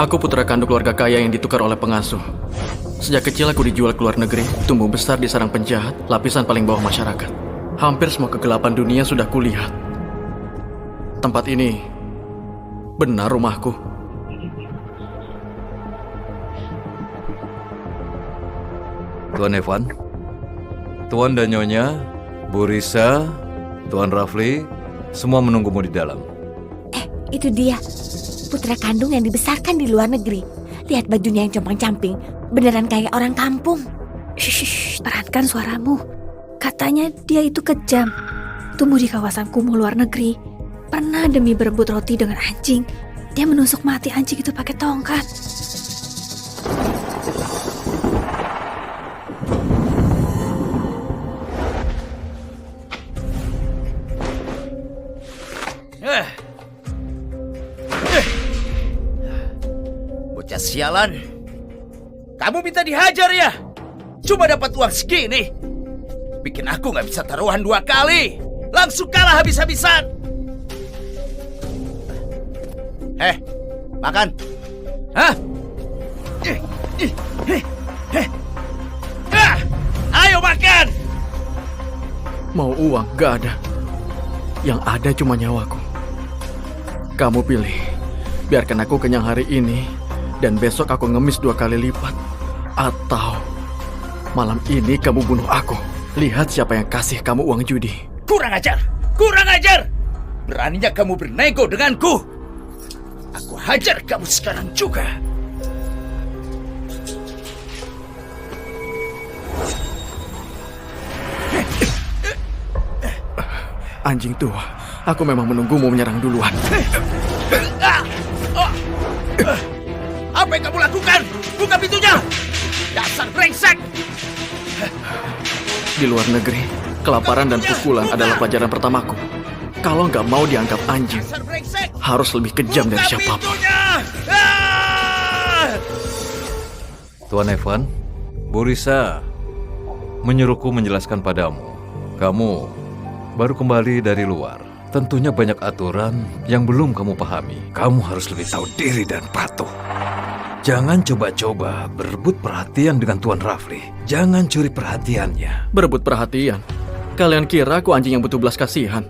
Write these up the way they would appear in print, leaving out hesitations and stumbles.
Aku putra kandung keluarga kaya yang ditukar oleh pengasuh. Sejak kecil aku dijual ke luar negeri, tumbuh besar di sarang penjahat, lapisan paling bawah masyarakat. Hampir semua kegelapan dunia sudah kulihat. Tempat ini benar rumahku. Tuan Evan, Tuan dan Nyonya, Bu Risa, Tuan Rafli, semua menunggumu di dalam. Itu dia, putra kandung yang dibesarkan di luar negeri. Lihat bajunya yang compang-camping, beneran kayak orang kampung. Shh, tahankan suaramu. Katanya dia itu kejam. Tumbuh di kawasan kumuh luar negeri. Pernah demi berebut roti dengan anjing, dia menusuk mati anjing itu pakai tongkat. Bocah sialan. Kamu minta dihajar ya? Cuma dapat uang segini. Bikin aku nggak bisa taruhan 2 kali. Langsung kalah habis-habisan. Makan. Hah? Ayo makan. Mau uang? Gak ada. Yang ada cuma nyawaku. Kamu pilih. Biarkan aku kenyang hari ini, dan besok aku ngemis 2 kali lipat. Atau malam ini kamu bunuh aku. Lihat siapa yang kasih kamu uang judi. Kurang ajar! Kurang ajar! Beraninya kamu bernego denganku. Aku hajar kamu sekarang juga. Anjing tua, aku memang menunggumu menyerang duluan. Apa yang kamu lakukan? Buka pintunya! Dasar brengsek! Di luar negeri, kelaparan dan pukulan adalah pelajaran pertamaku. Kalau nggak mau dianggap anjing, harus lebih kejam dari siapapun. Tuan Evan, Bu Risa menyuruhku menjelaskan padamu. Kamu baru kembali dari luar. Tentunya banyak aturan yang belum kamu pahami. Kamu harus lebih tahu diri dan patuh. Jangan coba-coba berebut perhatian dengan Tuan Rafli. Jangan curi perhatiannya. Berebut perhatian? Kalian kira aku anjing yang butuh belas kasihan?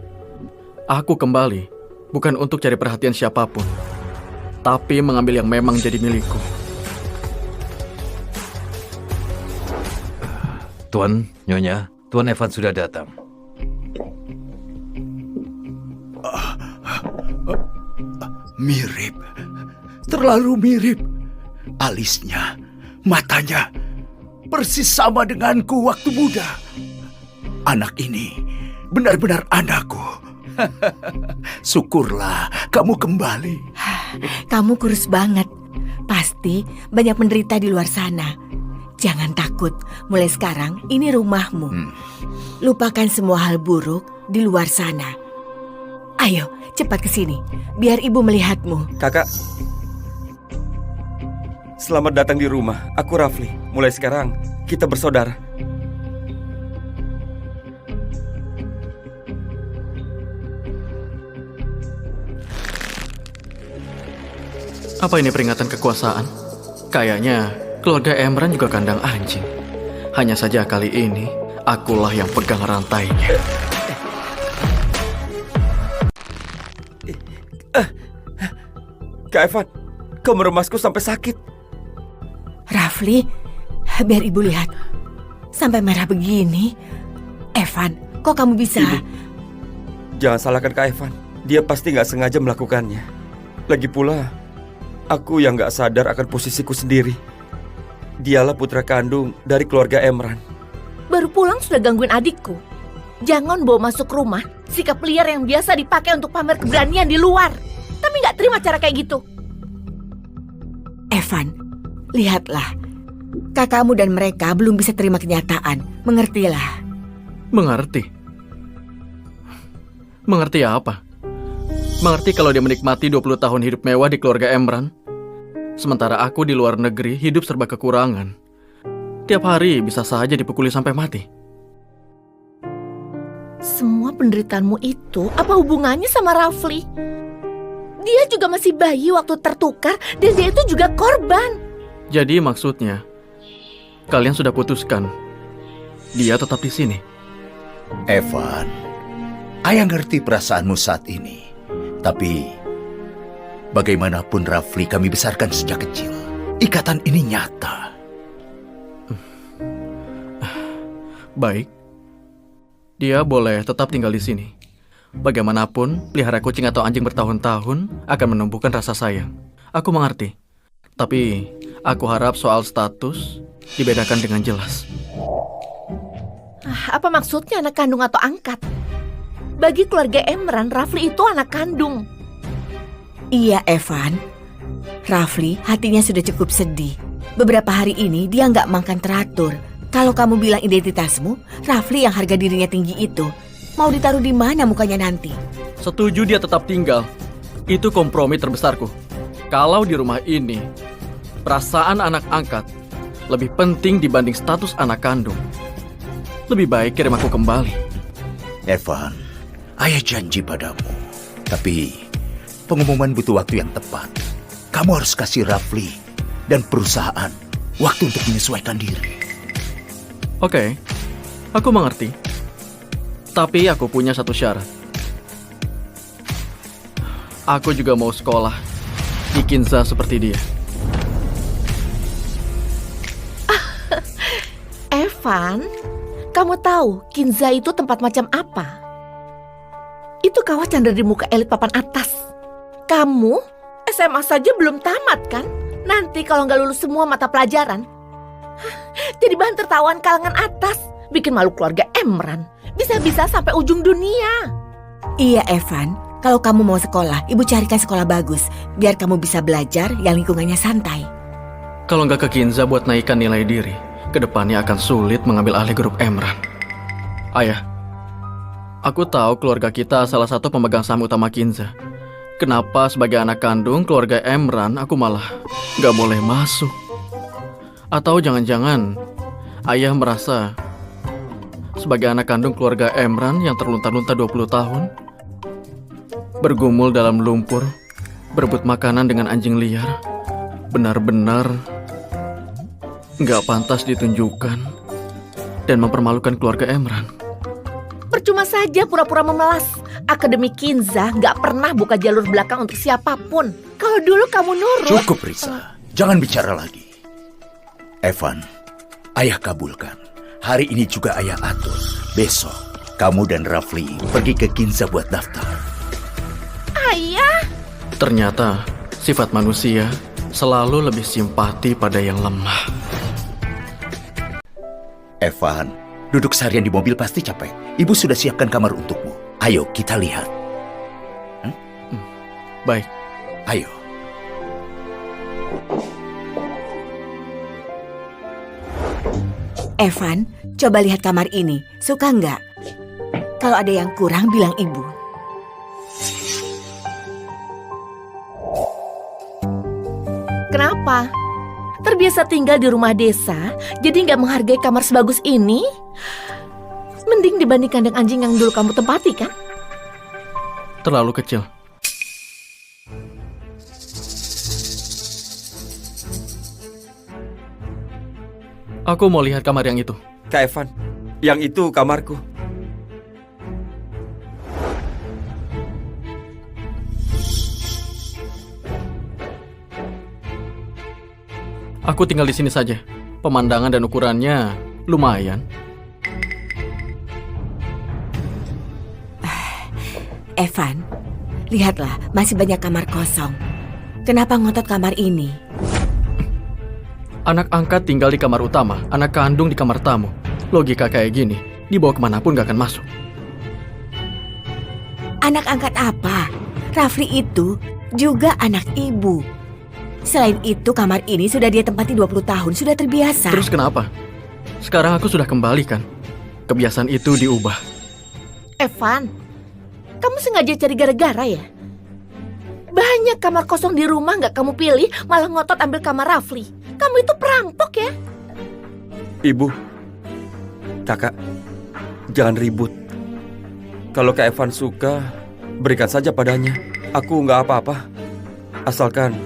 Aku kembali bukan untuk cari perhatian siapapun, tapi mengambil yang memang jadi milikku. Tuan, Nyonya, Tuan Evan sudah datang. Mirip. Terlalu mirip. Alisnya, matanya, persis sama denganku waktu muda. Anak ini benar-benar anakku. Syukurlah kamu kembali. Kamu kurus banget. Pasti banyak menderita di luar sana. Jangan takut, mulai sekarang ini rumahmu. Lupakan semua hal buruk di luar sana. Ayo, cepat ke sini, biar ibu melihatmu. Kakak, selamat datang di rumah. Aku Rafli. Mulai sekarang, kita bersaudara. Apa ini peringatan kekuasaan? Kayaknya keluarga Emran juga kandang anjing. Hanya saja kali ini, akulah yang pegang rantainya. Kak Evan, kau meremasku sampai sakit. Rafli, biar ibu lihat. Sampai merah begini. Evan, kok kamu bisa? Ibu, jangan salahkan Kak Evan. Dia pasti gak sengaja melakukannya. Lagi pula, aku yang gak sadar akan posisiku sendiri. Dialah putra kandung dari keluarga Emran. Baru pulang sudah gangguin adikku. Jangan bawa masuk rumah sikap liar yang biasa dipakai untuk pamer keberanian di luar. Tapi gak terima cara kayak gitu. Evan, lihatlah. Kakakmu dan mereka belum bisa terima kenyataan. Mengertilah. Mengerti? Mengerti apa? Mengerti kalau dia menikmati 20 tahun hidup mewah di keluarga Emran, sementara aku di luar negeri hidup serba kekurangan. Tiap hari bisa saja dipukuli sampai mati. Semua penderitaanmu itu apa hubungannya sama Rafli? Dia juga masih bayi waktu tertukar dan dia itu juga korban. Jadi maksudnya, kalian sudah putuskan dia tetap di sini. Evan, ayah ngerti perasaanmu saat ini. Tapi, bagaimanapun Rafli kami besarkan sejak kecil. Ikatan ini nyata. Baik, dia boleh tetap tinggal di sini. Bagaimanapun, pelihara kucing atau anjing bertahun-tahun akan menumbuhkan rasa sayang. Aku mengerti. Tapi, aku harap soal status dibedakan dengan jelas. Apa maksudnya anak kandung atau angkat? Bagi keluarga Emran, Rafli itu anak kandung. Iya, Evan. Rafli hatinya sudah cukup sedih. Beberapa hari ini dia nggak makan teratur. Kalau kamu bilang identitasmu, Rafli yang harga dirinya tinggi itu, mau ditaruh di mana mukanya nanti? Setuju dia tetap tinggal. Itu kompromi terbesarku. Kalau di rumah ini, perasaan anak angkat lebih penting dibanding status anak kandung. Lebih baik kirim aku kembali. Evan, ayah janji padamu. Tapi, pengumuman butuh waktu yang tepat. Kamu harus kasih Rafli dan perusahaan waktu untuk menyesuaikan diri. Oke, aku mengerti. Tapi aku punya satu syarat. Aku juga mau sekolah di Kinza seperti dia. Evan, kamu tahu Kinza itu tempat macam apa? Itu kawah candra di muka elit papan atas. Kamu SMA saja belum tamat kan? Nanti kalau nggak lulus semua mata pelajaran, jadi bahan tertawaan kalangan atas. Bikin malu keluarga Emran. Bisa-bisa sampai ujung dunia. Iya, Evan. Kalau kamu mau sekolah, ibu carikan sekolah bagus. Biar kamu bisa belajar yang lingkungannya santai. Kalau nggak ke Kinza buat naikkan nilai diri, kedepannya akan sulit mengambil alih grup Emran. Ayah, aku tahu keluarga kita salah satu pemegang saham utama Kinza. Kenapa sebagai anak kandung keluarga Emran aku malah nggak boleh masuk? Atau jangan-jangan ayah merasa sebagai anak kandung keluarga Emran yang terlunta-lunta 20 tahun, bergumul dalam lumpur, berebut makanan dengan anjing liar, benar-benar nggak pantas ditunjukkan dan mempermalukan keluarga Emran. Percuma saja pura-pura memelas. Akademi Kinza nggak pernah buka jalur belakang untuk siapapun. Kalau dulu kamu nurut. Cukup, Risa. Jangan bicara lagi. Evan, ayah kabulkan. Hari ini juga ayah atur. Besok, kamu dan Rafli pergi ke Kinza buat daftar. Ayah, Ternyata sifat manusia selalu lebih simpati pada yang lemah. Evan, duduk seharian di mobil pasti capek. Ibu sudah siapkan kamar untukmu. Ayo kita lihat. Baik. Ayo. Evan, coba lihat kamar ini. Suka nggak? Kalau ada yang kurang, bilang ibu. kenapa? Terbiasa tinggal di rumah desa, jadi nggak menghargai kamar sebagus ini? Mending dibanding kandang anjing yang dulu kamu tempati, kan? Terlalu kecil. Aku mau lihat kamar yang itu. Kak Evan, yang itu kamarku. Aku tinggal di sini saja. Pemandangan dan ukurannya lumayan. Evan, lihatlah, masih banyak kamar kosong. Kenapa ngotot kamar ini? Anak angkat tinggal di kamar utama, anak kandung di kamar tamu. Logika kayak gini, dibawa kemanapun gak akan masuk. Anak angkat apa? Rafli itu juga anak ibu. Selain itu, kamar ini sudah dia tempati 20 tahun, sudah terbiasa. Terus kenapa? Sekarang aku sudah kembali kan? Kebiasaan itu diubah. Evan, kamu sengaja cari gara-gara ya? Banyak kamar kosong di rumah nggak kamu pilih, malah ngotot ambil kamar Rafli. Kamu itu perampok ya? Ibu, kakak, jangan ribut. Kalau Kak Evan suka, berikan saja padanya. Aku nggak apa-apa. Asalkan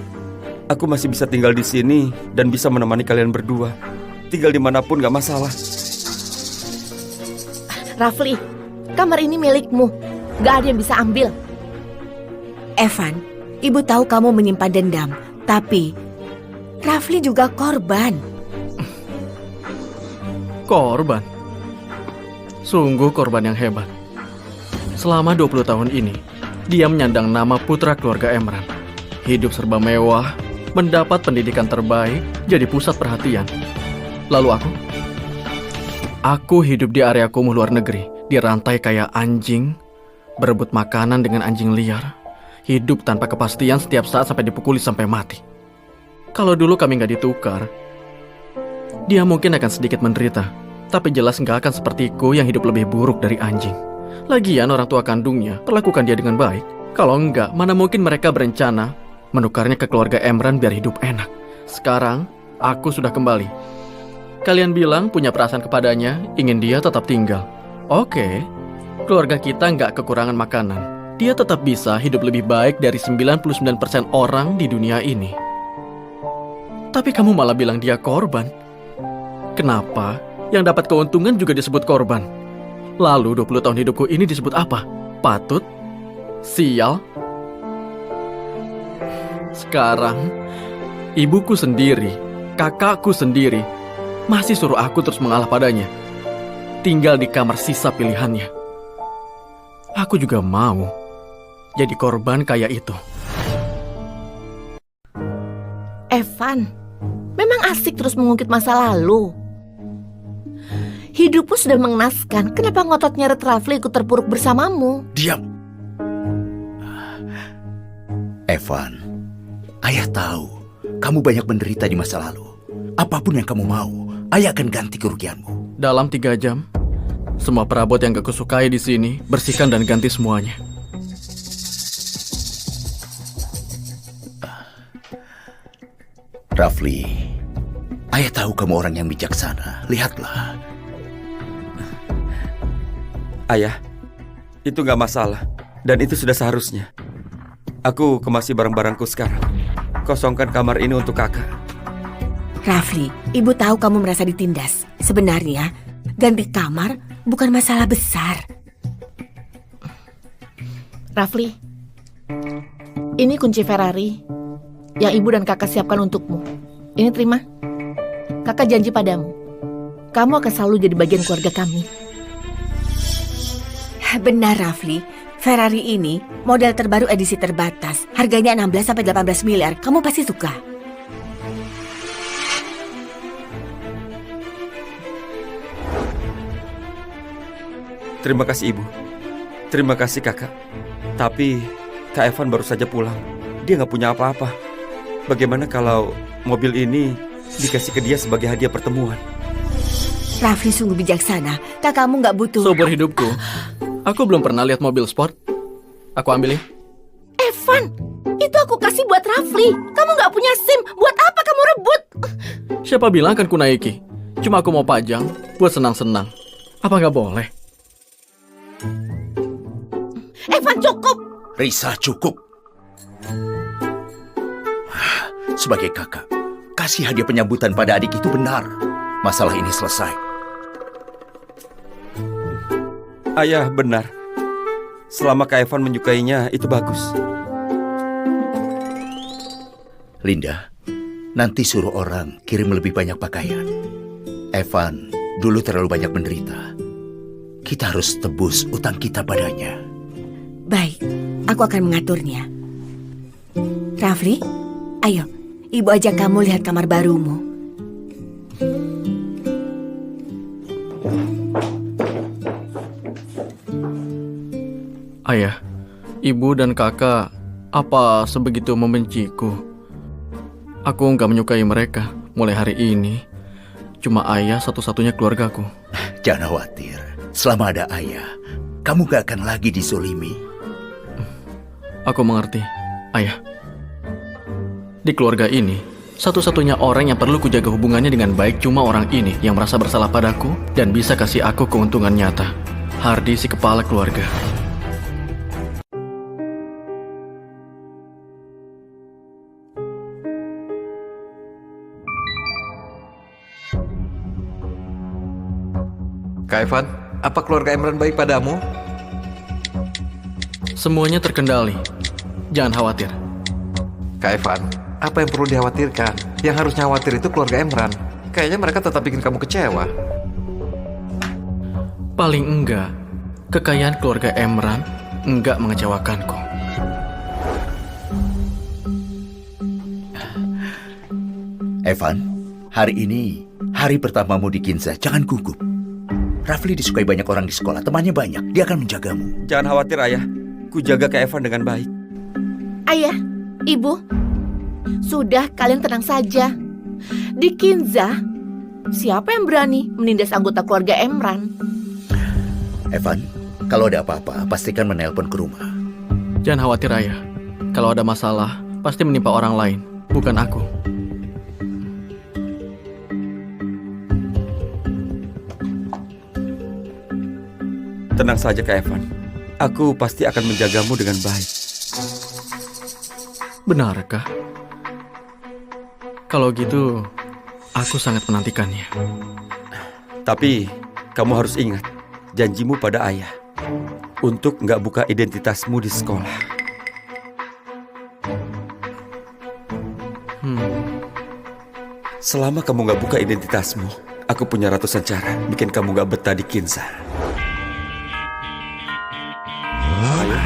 aku masih bisa tinggal di sini dan bisa menemani kalian berdua. Tinggal dimanapun gak masalah. Rafli, kamar ini milikmu. Gak ada yang bisa ambil. Evan, ibu tahu kamu menyimpan dendam, tapi Rafli juga korban. Korban? Sungguh korban yang hebat. Selama 20 tahun ini, dia menyandang nama putra keluarga Emran. Hidup serba mewah, mendapat pendidikan terbaik, jadi pusat perhatian. Lalu aku hidup di area kumuh luar negeri, dirantai kayak anjing, berebut makanan dengan anjing liar, hidup tanpa kepastian setiap saat sampai dipukuli sampai mati. Kalau dulu kami nggak ditukar, dia mungkin akan sedikit menderita, tapi jelas nggak akan sepertiku yang hidup lebih buruk dari anjing. Lagian orang tua kandungnya perlakukan dia dengan baik. Kalau enggak, mana mungkin mereka berencana menukarnya ke keluarga Emran biar hidup enak. Sekarang, aku sudah kembali. Kalian bilang punya perasaan kepadanya, ingin dia tetap tinggal. Oke, keluarga kita nggak kekurangan makanan. Dia tetap bisa hidup lebih baik dari 99% orang di dunia ini. Tapi kamu malah bilang dia korban. Kenapa? Yang dapat keuntungan juga disebut korban. Lalu 20 tahun hidupku ini disebut apa? Patut? Sial? Sekarang, ibuku sendiri, kakakku sendiri, masih suruh aku terus mengalah padanya. Tinggal di kamar sisa pilihannya. Aku juga mau jadi korban kayak itu. Evan, memang asik terus mengungkit masa lalu. Hidupmu sudah mengenaskan, kenapa ngotot nyeret Rafli ikut terpuruk bersamamu? Diam. Evan, ayah tahu kamu banyak menderita di masa lalu. Apapun yang kamu mau, ayah akan ganti kerugianmu. Dalam 3 jam, semua perabot yang gak kusukai di sini, bersihkan dan ganti semuanya. Rafli, ayah tahu kamu orang yang bijaksana. Lihatlah. Ayah, itu gak masalah. Dan itu sudah seharusnya. Aku kemasi barang-barangku sekarang. Kosongkan kamar ini untuk kakak. Rafli, ibu tahu kamu merasa ditindas. Sebenarnya, ganti kamar bukan masalah besar. Rafli, ini kunci Ferrari yang ibu dan kakak siapkan untukmu. Ini terima. Kakak janji padamu, kamu akan selalu jadi bagian keluarga kami. Benar Rafli, Ferrari ini model terbaru edisi terbatas. Harganya 16-18 miliar, kamu pasti suka. Terima kasih ibu. Terima kasih kakak. Tapi Kak Evan baru saja pulang. Dia gak punya apa-apa. Bagaimana kalau mobil ini dikasih ke dia sebagai hadiah pertemuan? Rafli sungguh bijaksana, kakakmu gak butuh. Seumur hidupku, aku belum pernah lihat mobil sport. Aku ambil ya. Evan, itu aku kasih buat Rafli. Kamu gak punya SIM, buat apa kamu rebut? Siapa bilang akan ku naiki? Cuma aku mau pajang buat senang-senang. Apa nggak boleh? Evan, cukup. Risa, cukup. Sebagai kakak, kasih hadiah penyambutan pada adik itu benar. Masalah ini selesai. Ayah, benar. Selama Kak Evan menyukainya, itu bagus. Linda, nanti suruh orang kirim lebih banyak pakaian. Evan dulu terlalu banyak menderita. Kita harus tebus utang kita padanya. Baik, aku akan mengaturnya. Rafli, ayo, ibu ajak kamu lihat kamar barumu. Ayah, ibu dan kakak apa sebegitu membenciku? Aku nggak menyukai mereka. Mulai hari ini, cuma ayah satu-satunya keluargaku. Jangan khawatir. Selama ada ayah, kamu gak akan lagi disolimi. Aku mengerti, ayah. Di keluarga ini, satu-satunya orang yang perlu kujaga hubungannya dengan baik cuma orang ini yang merasa bersalah padaku dan bisa kasih aku keuntungan nyata. Hardy, si kepala keluarga. Kak Evan, apa keluarga Emran baik padamu? Semuanya terkendali. Jangan khawatir. Kak Evan, apa yang perlu dikhawatirkan? Yang harusnya khawatir itu keluarga Emran. Kayaknya mereka tetap bikin kamu kecewa. Paling enggak, kekayaan keluarga Emran enggak mengecewakanku. Evan, hari ini hari pertamamu di Ginza. Jangan gugup. Rafli disukai banyak orang di sekolah. Temannya banyak. Dia akan menjagamu. Jangan khawatir, Ayah. Ku jaga Kak Evan dengan baik. Ayah, Ibu, sudah kalian tenang saja. Di Kinza, siapa yang berani menindas anggota keluarga Emran? Evan, kalau ada apa-apa, pastikan menelpon ke rumah. Jangan khawatir ayah. Kalau ada masalah, pasti menimpa orang lain, bukan aku. Tenang saja, Kak Evan. Aku pasti akan menjagamu dengan baik. Benarkah? Kalau gitu, aku sangat menantikannya. Tapi, kamu harus ingat janjimu pada ayah untuk nggak buka identitasmu di sekolah. Selama kamu nggak buka identitasmu, aku punya ratusan cara bikin kamu nggak betah di Kinza. Ayo,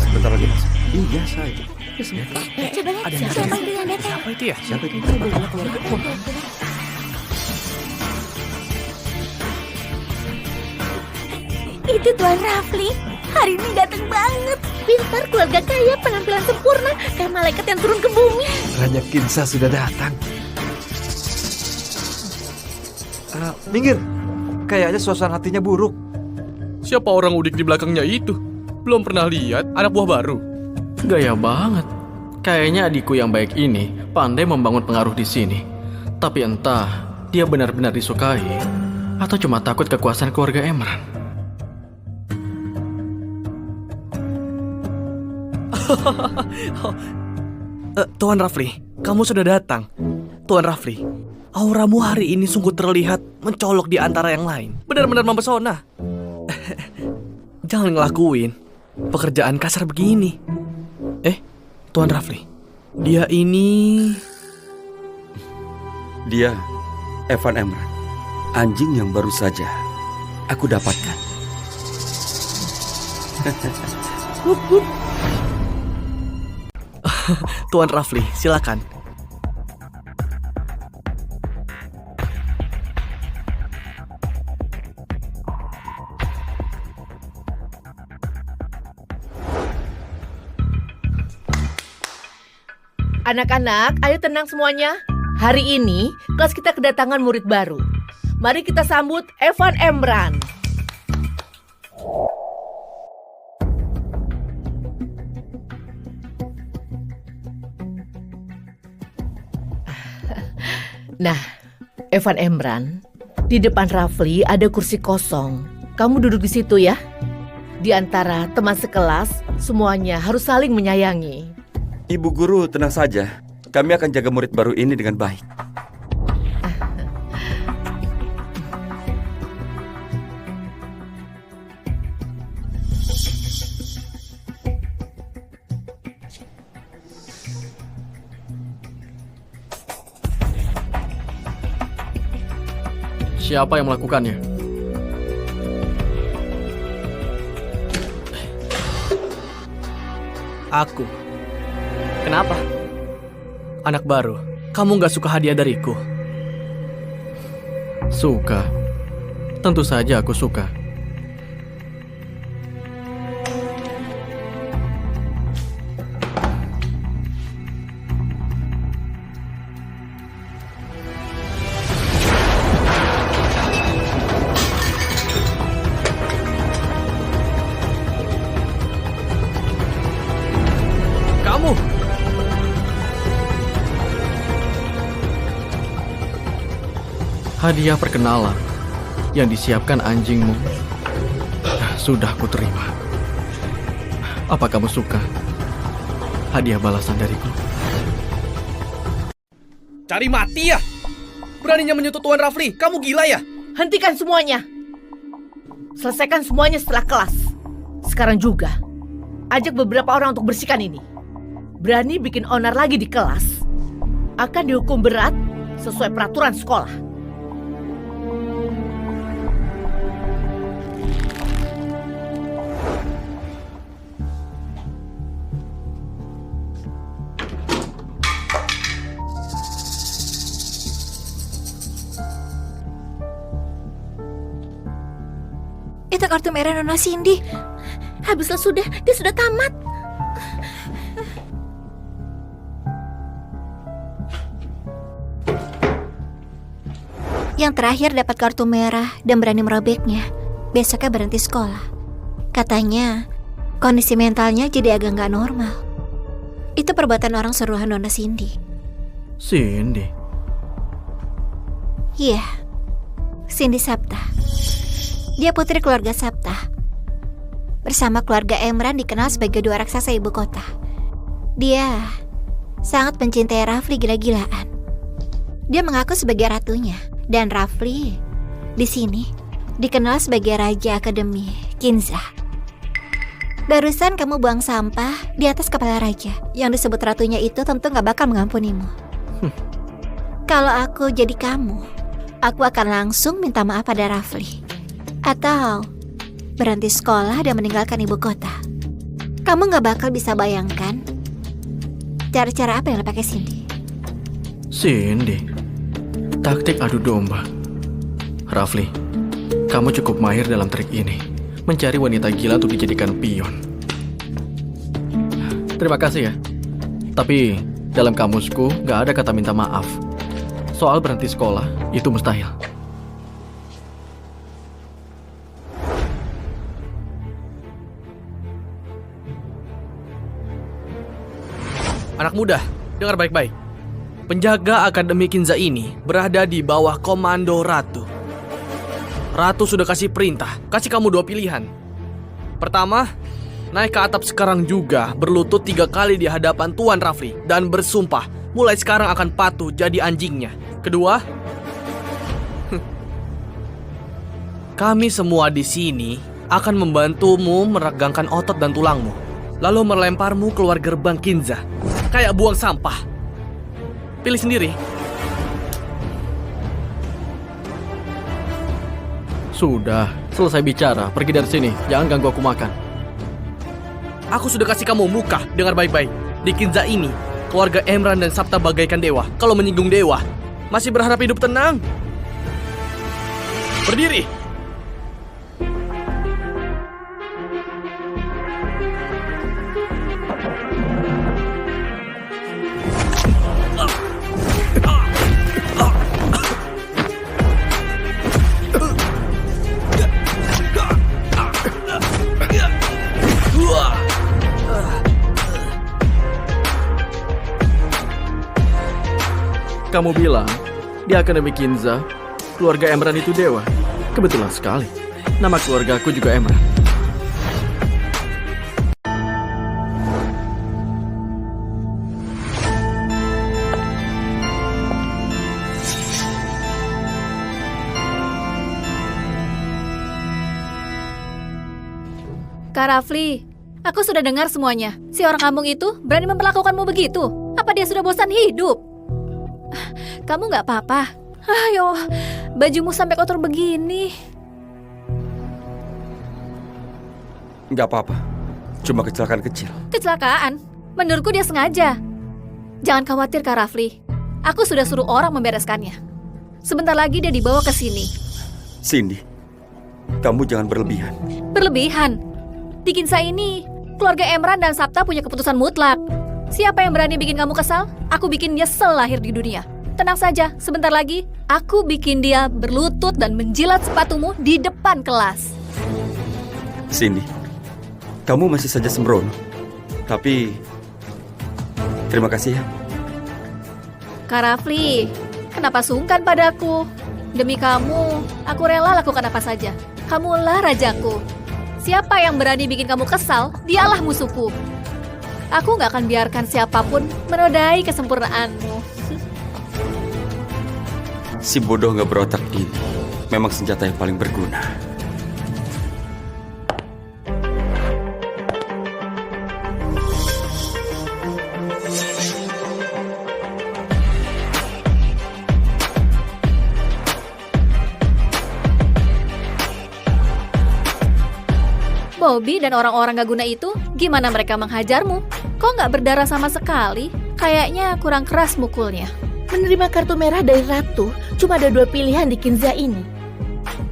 sebentar lagi mas. Iya, saya. Siapa itu ya? Siapa itu? Itu Tuan Rafli. Hari ini datang banget. Pintar, keluarga kaya, penampilan sempurna, kayak malaikat yang turun ke bumi. Raja Kinza sudah datang. Minggir. Kayaknya suasana hatinya buruk. Siapa orang udik di belakangnya itu? Belum pernah lihat anak buah baru. Gaya banget. Kayaknya adikku yang baik ini pandai membangun pengaruh di sini. Tapi entah dia benar-benar disukai atau cuma takut kekuasaan keluarga Emran. Tuan Rafli, kamu sudah datang. Tuan Rafli, auramu hari ini sungguh terlihat mencolok di antara yang lain. Benar-benar mempesona. Jangan ngelakuin pekerjaan kasar begini. Tuan Rafli, dia ini... Dia Evan Emran, anjing yang baru saja aku dapatkan. Tuan Rafli, silakan. Anak-anak, ayo tenang semuanya. Hari ini kelas kita kedatangan murid baru. Mari kita sambut Evan Emran. Nah, Evan Emran, di depan Rafli ada kursi kosong. Kamu duduk di situ ya. Di antara teman sekelas, semuanya harus saling menyayangi. Ibu guru, tenang saja. Kami akan jaga murid baru ini dengan baik. Siapa yang melakukannya? Aku. Kenapa? Anak baru, kamu gak suka hadiah dariku? Suka. Tentu saja aku suka. Kamu! Hadiah perkenalan yang disiapkan anjingmu sudah kuterima. Apa kamu suka hadiah balasan dariku? Cari mati ya? Beraninya menyentuh Tuan Rafli, kamu gila ya? Hentikan semuanya. selesaikan semuanya setelah kelas. Sekarang juga, ajak beberapa orang untuk bersihkan ini. Berani bikin onar lagi di kelas, akan dihukum berat sesuai peraturan sekolah. Itu kartu merah Nona Cindy. Habislah sudah, dia sudah tamat. Yang terakhir dapat kartu merah dan berani merobeknya. Besoknya berhenti sekolah. Katanya, kondisi mentalnya jadi agak nggak normal. Itu perbuatan orang suruhan Nona Cindy. Cindy. Iya, Cindy Sapta. Dia putri keluarga Sapta. Bersama keluarga Emran dikenal sebagai dua raksasa ibu kota. Dia sangat mencintai Rafli gila-gilaan. Dia mengaku sebagai ratunya. Dan Rafli di sini dikenal sebagai Raja Akademi Kinza. Barusan kamu buang sampah di atas kepala raja. Yang disebut ratunya itu tentu gak bakal mengampunimu. Kalau aku jadi kamu, aku akan langsung minta maaf pada Rafli. Atau berhenti sekolah dan meninggalkan ibu kota. Kamu gak bakal bisa bayangkan cara-cara apa yang lo pakai Cindy. Cindy. Taktik adu domba. Rafli, kamu cukup mahir dalam trik ini. Mencari wanita gila untuk dijadikan pion. Terima kasih ya. Tapi dalam kamusku gak ada kata minta maaf. Soal berhenti sekolah, itu mustahil. Anak muda, dengar baik-baik. Penjaga Akademi Kinza ini berada di bawah komando Ratu. Ratu sudah kasih perintah, kasih kamu dua pilihan. Pertama, naik ke atap sekarang juga, berlutut 3 kali di hadapan Tuan Rafli dan bersumpah mulai sekarang akan patuh jadi anjingnya. Kedua, kami semua di sini akan membantumu meregangkan otot dan tulangmu, lalu melemparmu keluar gerbang Kinza kayak buang sampah. Pilih sendiri. Sudah, selesai bicara. Pergi dari sini. Jangan ganggu aku makan. Aku sudah kasih kamu muka. Dengar baik-baik. Di Kinza ini, keluarga Emran dan Sapta bagaikan dewa. Kalau menyinggung dewa, masih berharap hidup tenang. Berdiri. Kamu bilang, di Akademi Kinza, keluarga Emran itu dewa. Kebetulan sekali. Nama keluarga aku juga Emran. Kak Rafli, aku sudah dengar semuanya. Si orang kampung itu berani memperlakukanmu begitu. Apa dia sudah bosan hidup? Kamu gak apa-apa? Ayo, bajumu sampai kotor begini. Nggak apa-apa, cuma kecelakaan kecil. Kecelakaan? Menurutku dia sengaja. Jangan khawatir Kak Rafli. Aku sudah suruh orang membereskannya. Sebentar lagi dia dibawa ke sini. Cindy, kamu jangan berlebihan. Berlebihan? Di Kinza ini, keluarga Emran dan Sapta punya keputusan mutlak. Siapa yang berani bikin kamu kesal, aku bikin nyesel lahir di dunia. Tenang saja, sebentar lagi aku bikin dia berlutut dan menjilat sepatumu di depan kelas. Cindy, kamu masih saja sembrono. Tapi terima kasih ya. Kak Rafli, kenapa sungkan padaku? Demi kamu, aku rela lakukan apa saja. Kamulah rajaku. Siapa yang berani bikin kamu kesal, dialah musuhku. Aku gak akan biarkan siapapun menodai kesempurnaanmu. Si bodoh nggak berotak ini memang senjata yang paling berguna. Bobby dan orang-orang gak guna itu, gimana mereka menghajarmu? Kok nggak berdarah sama sekali? Kayaknya kurang keras mukulnya. Menerima kartu merah dari Ratu, cuma ada 2 pilihan di Kinza ini.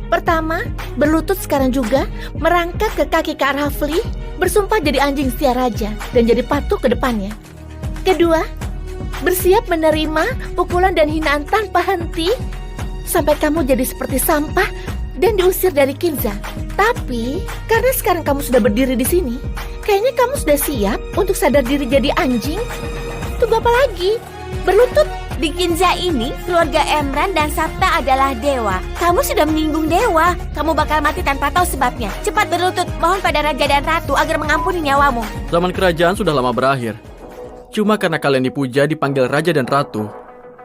Pertama, berlutut sekarang juga, merangkak ke kaki Kak Rafli, bersumpah jadi anjing setia raja, dan jadi patuh ke depannya. Kedua, bersiap menerima pukulan dan hinaan tanpa henti, sampai kamu jadi seperti sampah dan diusir dari Kinza. Tapi, karena sekarang kamu sudah berdiri di sini, kayaknya kamu sudah siap untuk sadar diri jadi anjing. Tunggu apa lagi? Berlutut. Di Kinza ini, keluarga Emran dan Sabta adalah dewa. Kamu sudah menyinggung dewa. Kamu bakal mati tanpa tahu sebabnya. Cepat berlutut, mohon pada raja dan ratu agar mengampuni nyawamu. Zaman kerajaan sudah lama berakhir. Cuma karena kalian dipuja dipanggil raja dan ratu,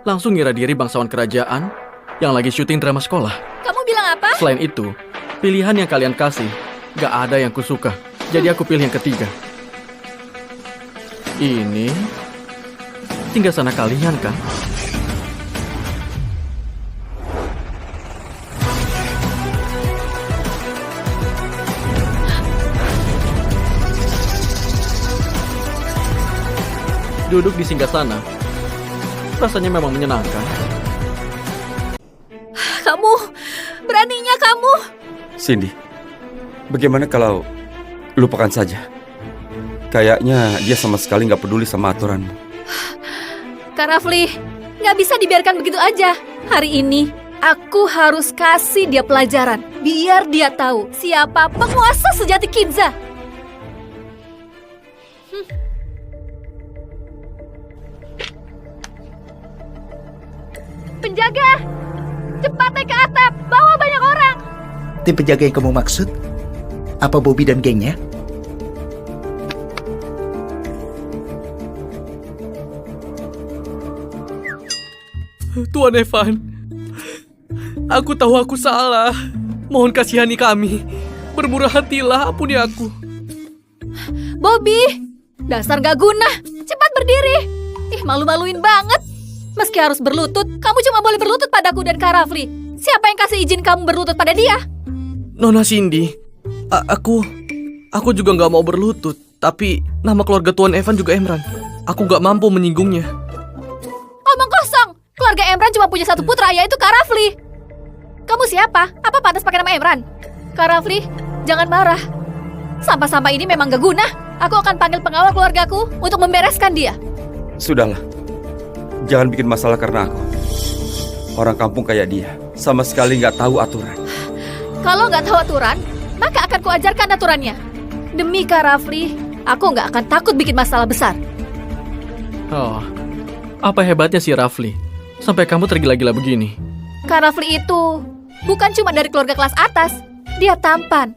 langsung ngira diri bangsawan kerajaan yang lagi syuting drama sekolah. Kamu bilang apa? Selain itu, pilihan yang kalian kasih gak ada yang kusuka. Jadi aku pilih yang ketiga. Ini tinggal sana kalian kan? Duduk di singgasana rasanya memang menyenangkan. Kamu, beraninya kamu. Cindy, bagaimana kalau lupakan saja? Kayaknya dia sama sekali nggak peduli sama aturanmu. Kak Rafli, nggak bisa dibiarkan begitu aja. Hari ini, aku harus kasih dia pelajaran. Biar dia tahu siapa penguasa sejati Kinza. Penjaga, cepat naik ke atap, bawa banyak orang. Tim penjaga yang kamu maksud? Apa Bobby dan gengnya? Tuan Evan, aku tahu aku salah. Mohon kasihani kami. Bermurah hatilah, ampuni aku. Bobby, dasar gak guna. Cepat berdiri. Ih, malu-maluin banget. Meski harus berlutut, kamu cuma boleh berlutut padaku dan Kak Rafli. Siapa yang kasih izin kamu berlutut pada dia? Nona Cindy, aku juga nggak mau berlutut. Tapi nama keluarga Tuan Evan juga Emran. Aku nggak mampu menyinggungnya. Omong kosong. Keluarga Emran cuma punya satu putra, yaitu Kak Rafli. Kamu siapa? Apa pantas pakai nama Emran? Kak Rafli, jangan marah. Sampah-sampah ini memang gak guna. Aku akan panggil pengawal keluargaku untuk membereskan dia. Sudahlah, jangan bikin masalah karena aku. Orang kampung kayak dia, sama sekali nggak tahu aturan. Kalau nggak tahu aturan, maka akan kuajarkan aturannya. Demi Kak Rafli, aku nggak akan takut bikin masalah besar. Oh, apa hebatnya si Rafli sampai kamu tergila-gila begini? Kak Rafli itu bukan cuma dari keluarga kelas atas. Dia tampan,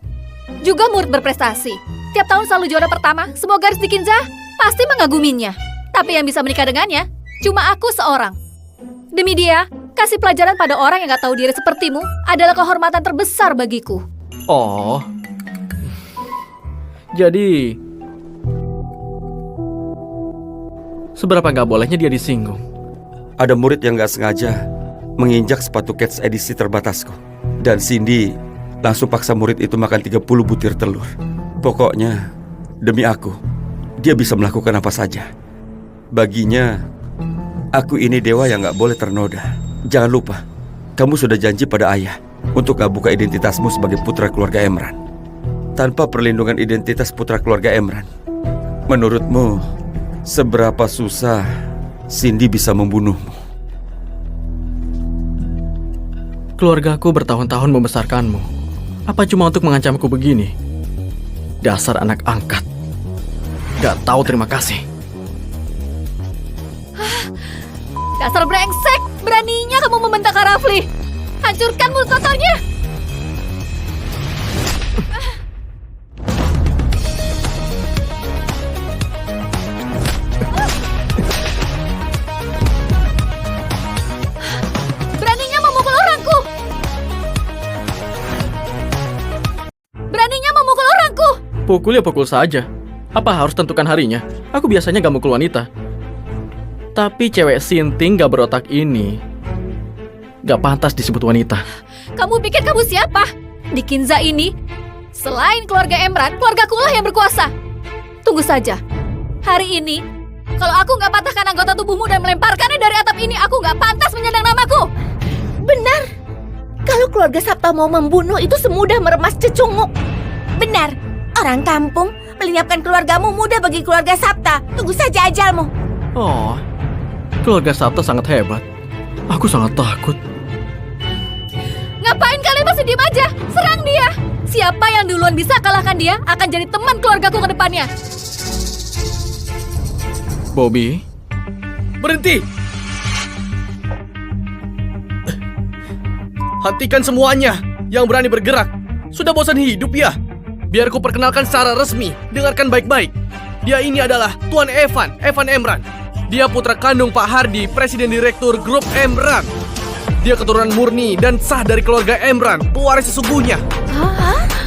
juga murid berprestasi. Tiap tahun selalu juara pertama, semua garis di Kinza pasti mengaguminya. Tapi yang bisa menikah dengannya, cuma aku seorang. Demi dia, kasih pelajaran pada orang yang gak tahu diri sepertimu adalah kehormatan terbesar bagiku. Oh, jadi seberapa gak bolehnya dia disinggung? Ada murid yang nggak sengaja menginjak sepatu Cats edisi terbatasku. Dan Cindy langsung paksa murid itu makan 30 butir telur. Pokoknya, demi aku, dia bisa melakukan apa saja. Baginya, aku ini dewa yang gak boleh ternoda. Jangan lupa, kamu sudah janji pada ayah untuk gak buka identitasmu sebagai putra keluarga Emran. Tanpa perlindungan identitas putra keluarga Emran, menurutmu, seberapa susah Cindy bisa membunuhmu? Keluargaku bertahun-tahun membesarkanmu. Apa cuma untuk mengancamku begini? Dasar anak angkat. Gak tahu terima kasih. Dasar brengsek, beraninya kamu membentak Kak Rafli. Hancurkan mulut kotornya. Beraninya memukul orangku. Beraninya memukul orangku. Pukul ya pukul saja. Apa harus tentukan harinya? Aku biasanya gak mukul wanita. Tapi cewek sinting gak berotak ini gak pantas disebut wanita. Kamu pikir kamu siapa? Di Kinza ini, Selain keluarga Emran, keluargaku lah yang berkuasa. Tunggu saja. Hari ini, kalau aku nggak patahkan anggota tubuhmu dan melemparkannya dari atap ini, aku nggak pantas menyandang namaku. Benar. Kalau keluarga Sapta mau membunuh itu semudah meremas cecunguk. Benar, orang kampung melenyapkan keluargamu mudah bagi keluarga Sapta. Tunggu saja ajalmu. Oh, keluarga Sapta sangat hebat. Aku sangat takut. Ngapain kalian masih diem aja? Serang dia! Siapa yang duluan bisa kalahkan dia akan jadi teman keluargaku ke depannya. Bobby, Berhenti! Hentikan semuanya yang berani bergerak. Sudah bosan hidup ya? Biar ku perkenalkan secara resmi. Dengarkan baik-baik. Dia ini adalah Tuan Evan Emran. Dia putra kandung Pak Hardi, Presiden Direktur Grup Emran. Dia keturunan murni dan sah dari keluarga Emran, pewaris sesungguhnya. Hah?